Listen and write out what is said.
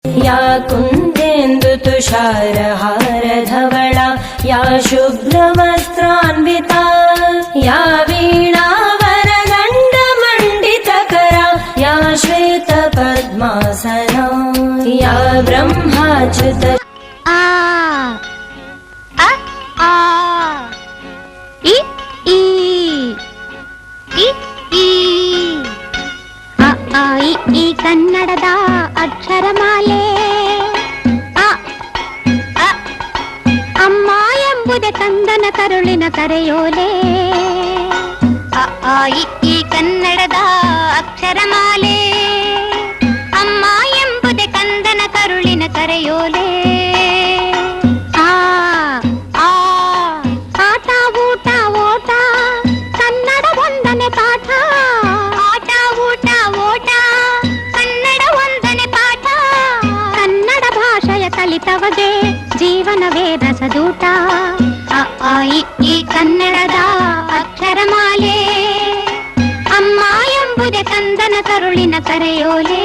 या कुन्देन्दु तुषारहारधवला या शुभ्रवस्त्रान्विता या वीणावरदण्डमण्डितकरा या श्वेतपद्मासना या ब्रह्माच्युत ಈ ಕನ್ನಡದ ಅಕ್ಷರಮಾಲೆ ಅಮ್ಮ ಎಂಬುದೇ ಕಂದನ ಕರುಳಿನ ಕರೆಯೋಲೆ ಈ ಕನ್ನಡದ ಅಕ್ಷರಮಾಲೆ ಅಮ್ಮ ಎಂಬುದೇ ಕಂದನ ಕರುಳಿನ ಕರೆಯೋಲೆ ಆಟ ಊಟ ಓಟ ಕನ್ನಡ ಒಂದನೆ ಪಾಠ ಆಟ ಊಟ ಓಟ ಕನ್ನಡ ಒಂದನೆ ಪಾಠ ಕನ್ನಡ ಭಾಷೆಯ ಕಲಿತವಗೆ ಜೀವನವೇ ರಸದೂಟ ಈ ಕನ್ನಡದ ಅಕ್ಷರಮಾಲೆ ಅಮ್ಮ ಎಂಬುದೇ ಕಂದನ ಕರುಳಿನ ಕರೆಯೋಲೆ